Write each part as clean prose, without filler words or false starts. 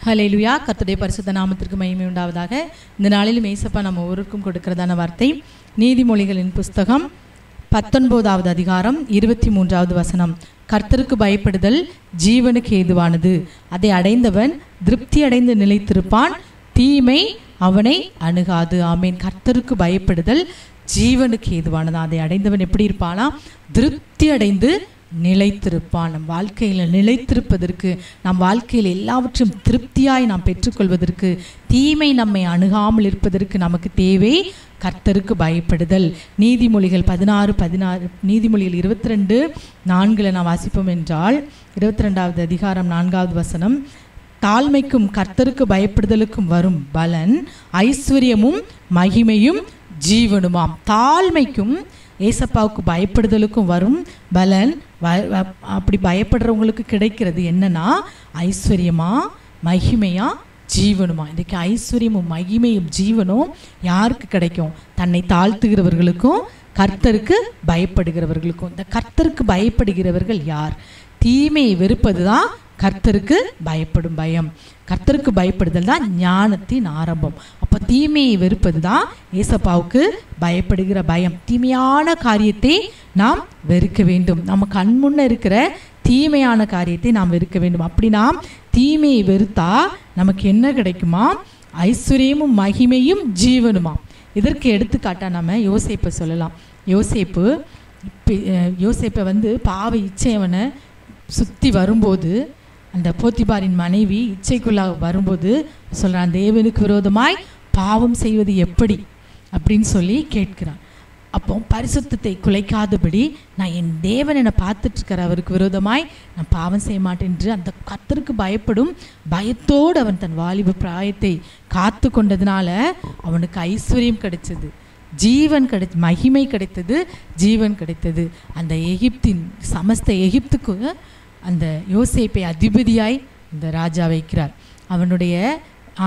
ஹல்லேலூயா. கர்த்தருடைய பரிசுத்த நாமத்திற்கு மகிமை உண்டாவதாக. இந்த நாளிலும் ஏசப்பா நம்ம ஒவ்வொருவருக்கும் கொடுக்கிறதான வார்த்தை நீதிமொழிகளின் புஸ்தகம் 19வது அதிகாரம் 23வது வசனம். கர்த்தருக்கு பயப்படுதல் ஜீவனுக்கு ஏதுவானது, அதை அடைந்தவன் திருப்தி அடைந்து நிலைத்திருப்பான், தீமை அவனை அணுகாது. ஆமேன். கர்த்தருக்கு பயப்படுதல் ஜீவனுக்கு ஏதுவானது, அதை அடைந்தவன் எப்படி இருப்பானா? திருப்தி அடைந்து நிலைத்திருப்பான். நம் வாழ்க்கையில் நிலைத்திருப்பதற்கு, நம் வாழ்க்கையில் எல்லாவற்றையும் திருப்தியாய் நாம் பெற்றுக்கொள்வதற்கு, தீமை நம்மை அணுகாமல் இருப்பதற்கு நமக்கு தேவை கர்த்தருக்கு பயப்படுதல். நீதிமொழிகள் 16 நீதிமொழிகள் 22:4 நாம் வாசிப்போம் என்றால், 22வது அதிகாரம் 4வது வசனம், தாழ்மைக்கும் கர்த்தருக்கு பயப்படுதலுக்கும் வரும் பலன் ஐஸ்வர்யமும் மகிமையும் ஜீவனுமாம். தாழ்மைக்கும் ஏசப்பாவுக்கு பயப்படுதலுக்கும் வரும் பலன், அப்படி பயப்படுறவங்களுக்கு கிடைக்கிறது என்னன்னா ஐஸ்வர்யமா மகிமையா ஜீவனுமா. இன்றைக்கு ஐஸ்வர்யமும் மகிமையும் ஜீவனும் யாருக்கு கிடைக்கும்? தன்னை தாழ்த்துகிறவர்களுக்கும் கர்த்தருக்கு பயப்படுகிறவர்களுக்கும். இந்த கர்த்தருக்கு பயப்படுகிறவர்கள் யார்? தீமையை வெறுப்பது தான் கர்த்தருக்கு பயப்படும் பயம். கர்த்தருக்கு பயப்படுதல் தான் ஞானத்தின் ஆரம்பம். அப்போ தீமையை வெறுப்பது தான் ஏசப்பாவுக்கு பயப்படுகிற பயம். தீமையான காரியத்தை நாம் வெறுக்க வேண்டும். நம்ம கண்முன்ன இருக்கிற தீமையான காரியத்தை நாம் வெறுக்க வேண்டும். அப்படி நாம் தீமையை வெறுத்தா நமக்கு என்ன கிடைக்குமா? ஐஸ்வர்யமும் மகிமையும் ஜீவனுமா. இதற்கு எடுத்துக்காட்டா நம்ம யோசேப்பை சொல்லலாம். யோசேப்பை பாவ இச்சையவனை சுற்றி வரும்போது, அந்த போத்திபாரின் மனைவி இச்சைக்குள்ளாக வரும்போது சொல்கிறான், தேவனுக்கு விரோதமாய் பாவம் செய்வது எப்படி அப்படின்னு சொல்லி கேட்கிறான். அப்போ பரிசுத்தத்தை குலைக்காதபடி நான் என் தேவன் என்னை பார்த்துட்ருக்கிற அவருக்கு விரோதமாய் நான் பாவம் செய்ய மாட்டேன் என்று அந்த கர்த்தருக்கு பயப்படும் பயத்தோடு அவன் தன் வாலிப பிராயத்தை காத்து கொண்டதுனால அவனுக்கு ஐஸ்வர்யம் கிடைச்சது, ஜீவன் மகிமை கிடைத்தது, ஜீவன் கிடைத்தது. அந்த எகிப்தின் சமஸ்த எகிப்துக்கு அந்த யோசேப்பை அதிபதியாய் இந்த ராஜா வைக்கிறார். அவனுடைய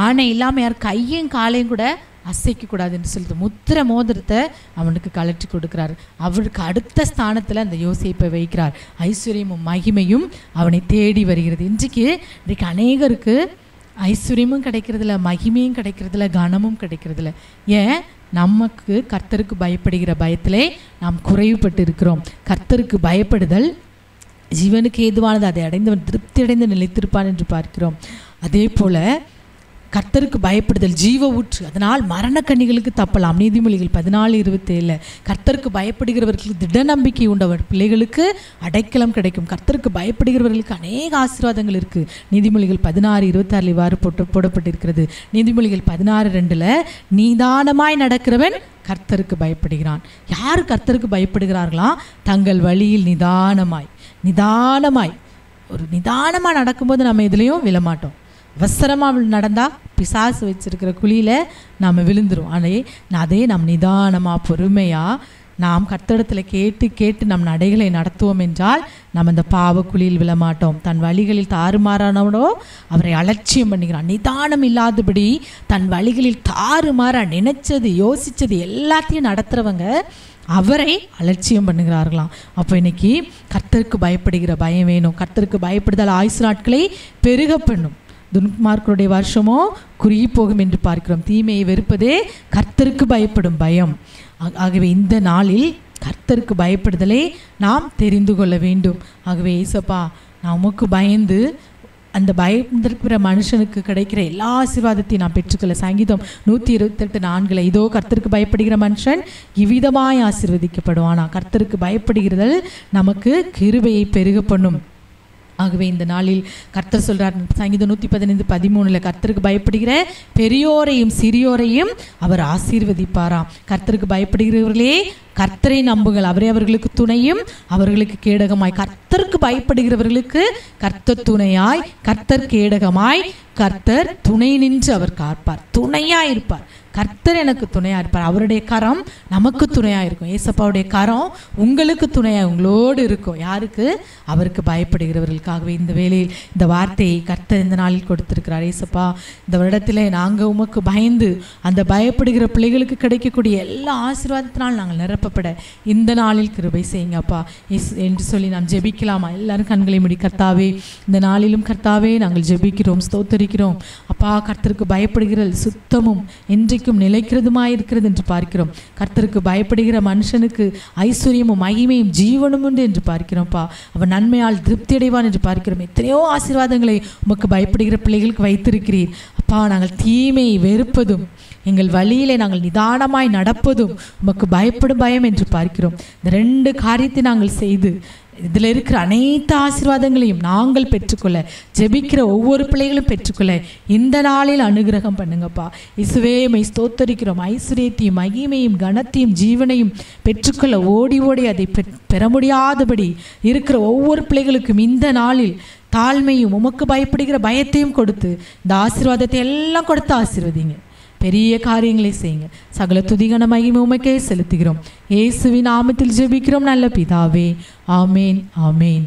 ஆணை இல்லாமல் யார் கையும் காலையும் கூட அசைக்கக்கூடாது என்று சொல்லிட்டு முத்திர மோதிரத்தை அவனுக்கு கலற்றி கொடுக்கிறார். அவருக்கு அடுத்த ஸ்தானத்தில் அந்த யோசேப்பை வைக்கிறார். ஐஸ்வர்யமும் மகிமையும் அவனை தேடி வருகிறது. இன்றைக்கு அநேகருக்கு ஐஸ்வர்யமும் கிடைக்கிறதில்ல, மகிமையும் கிடைக்கிறதில்ல, கனமும் கிடைக்கிறதில்ல. ஏன்? நமக்கு கர்த்தருக்கு பயப்படுகிற பயத்திலே நாம் குறைவுபட்டு இருக்கிறோம். கர்த்தருக்கு பயப்படுதல் ஜீவனுக்கு ஏதுவானது, அதை அடைந்தவன் திருப்தி அடைந்து நிலைத்திருப்பான் என்று பார்க்கிறோம். அதே போல கர்த்தருக்கு பயப்படுதல் ஜீவ ஊற்று, அதனால் மரணக்கண்ணிகளுக்கு தப்பலாம். நீதிமொழிகள் 14:27 கர்த்தருக்கு பயப்படுகிறவர்களுக்கு திட நம்பிக்கை உண்டவர் பிள்ளைகளுக்கு அடைக்கலம் கிடைக்கும். கர்த்தருக்கு பயப்படுகிறவர்களுக்கு அநேக ஆசீர்வாதங்கள் இருக்குது. நீதிமொழிகள் 16:26 இவ்வாறு போடப்பட்டிருக்கிறது. நீதிமொழிகள் 16:2 நிதானமாய் நடக்கிறவன் கர்த்தருக்கு பயப்படுகிறான். யார் கர்த்தருக்கு பயப்படுகிறார்களா? தங்கள் வழியில் நிதானமாய் ஒரு நிதானமாக நடக்கும்போது நம்ம எதுலேயும் விழமாட்டோம். அவசரமாக நடந்தால் பிசாசு வச்சிருக்கிற குழியில் நாம் விழுந்துடும். அதே நாம் நிதானமாக பொறுமையாக நாம் கர்த்தரிடத்தில் கேட்டு நம் நடைகளை நடத்துவோம் என்றால் நம்ம இந்த பாவ குழியில் விழமாட்டோம். தன் வழிகளில் தாறுமாறானவனோ அவரை அலட்சியம் பண்ணுகிறான். நிதானம் இல்லாதபடி தன் வழிகளில் தாறுமாறா நினைச்சது யோசித்தது எல்லாத்தையும் நடத்துகிறவங்க அவரை அலட்சியம் பண்ணுகிறார்களாம். அப்போ இன்னைக்கு கர்த்தருக்கு பயப்படுகிற பயம் வேணும். கர்த்தருக்கு பயப்படுதல் ஆயுசு நாட்களை பெருக பண்ணும். துன்மார்க்கருடைய வருஷமோ குறுகி போகும் என்று பார்க்கிறோம். தீமையை வெறுப்பதே கர்த்தருக்கு பயப்படும் பயம். ஆகவே இந்த நாளில் கர்த்தருக்கு பயப்படுதலை நாம் தெரிந்து கொள்ள வேண்டும். ஆகவே ஏசப்பா, நான் உமக்கு பயந்து அந்த பயந்திருக்கிற மனுஷனுக்கு கிடைக்கிற எல்லா ஆசீர்வாதத்தையும் நான் பெற்றுக்கொள்ள. சங்கீதம் 128:4 இதோ கர்த்தருக்கு பயப்படுகிற மனுஷன் இவ்விதமாய் ஆசீர்வதிக்கப்படுவானா. கர்த்தருக்கு பயப்படுகிறதல் நமக்கு கிருபையை பெருக பண்ணும். ஆகவே இந்த நாளில் கர்த்தர் சொல்கிறார், சங்கீதம் 115:13 கர்த்தருக்கு பயப்படுகிற பெரியோரையும் சிறியோரையும் அவர் ஆசீர்வதிப்பாராம். கர்த்தருக்கு பயப்படுகிறவர்களே கர்த்தரை நம்புங்கள், அவரே அவர்களுக்கு துணையும் அவர்களுக்கு கேடகமாய். கர்த்தருக்கு பயப்படுகிறவர்களுக்கு கர்த்தர் துணையாய், கர்த்தர் கேடகமாய், கர்த்தர் துணை நின்று அவர் காப்பார். துணையாக இருப்பார். கர்த்தர் எனக்கு துணையாக இருப்பார். அவருடைய கரம் நமக்கு துணையாக இருக்கும். ஏசப்பாவுடைய கரம் உங்களுக்கு துணையாக உங்களோடு இருக்கும். யாருக்கு? அவருக்கு பயப்படுகிறவர்களுக்காகவே இந்த வேளையில் இந்த வார்த்தையை கர்த்தர் இந்த நாளில் கொடுத்திருக்கிறார். ஏசப்பா, இந்த வருடத்தில் நாங்கள் உமக்கு பயந்து அந்த பயப்படுகிற பிள்ளைகளுக்கு கிடைக்கக்கூடிய எல்லா ஆசீர்வாதத்தினால் நாங்கள் நிரப்ப நிரப்பப்பட இந்த நாளில் கிருபை செய்யுங்க அப்பா என்று சொல்லி நாம் ஜெபிக்கலாமா? எல்லாரும் கண்களை மூடி. கர்த்தாவே, இந்த நாளிலும் கர்த்தாவே நாங்கள் ஜெபிக்கிறோம், ஸ்தோத்தரிக்கிறோம் அப்பா. கர்த்தருக்கு பயப்படுகிற சுத்தமும் என்றைக்கும் நிலைக்கிறதுமாய் இருக்கிறது என்று பார்க்கிறோம். கர்த்தருக்கு பயப்படுகிற மனுஷனுக்கு ஐஸ்வர்யமும் மகிமையும் ஜீவனும் உண்டு என்று பார்க்கிறோம்ப்பா. அவன் நன்மையால் திருப்தி அடைவான் என்று பார்க்கிறோம். எத்தனையோ ஆசீர்வாதங்களை உமக்கு பயப்படுகிற பிள்ளைகளுக்கு வைத்திருக்கிறீர் அப்பா. நாங்கள் தீமையை வெறுப்பதும் எங்கள் வழியிலே நாங்கள் நிதானமாய் நடப்பதும் உமக்கு பயப்படும் பயம் என்று பார்க்கிறோம். இந்த 2 காரியத்தை நாங்கள் செய்து இதில் இருக்கிற அனைத்து ஆசீர்வாதங்களையும் நாங்கள் பெற்றுக்கொள்ள, ஜெபிக்கிற ஒவ்வொரு பிள்ளைகளும் பெற்றுக்கொள்ள இந்த நாளில் அனுகிரகம் பண்ணுங்கப்பா. இயேசுவே மை ஸ்தோத்தரிக்கிறோம். ஐஸ்வர்யத்தையும் மகிமையும் கனத்தையும் ஜீவனையும் பெற்றுக்கொள்ள ஓடி ஓடி அதை பெற முடியாதபடி இருக்கிற ஒவ்வொரு பிள்ளைகளுக்கும் இந்த நாளில் தாழ்மையும் உமக்கு பயப்படுகிற பயத்தையும் கொடுத்து இந்த ஆசீர்வாதத்தை எல்லாம் கொடுத்து ஆசீர்வதிங்க. பெரிய காரியங்களை செய்யுங்க. சகல துதிகன மகிமை உமக்கே செலுத்துகிறோம். இயேசுவின் நாமத்தில் ஜெபிக்கிறோம் நல்ல பிதாவே. ஆமேன், ஆமேன்.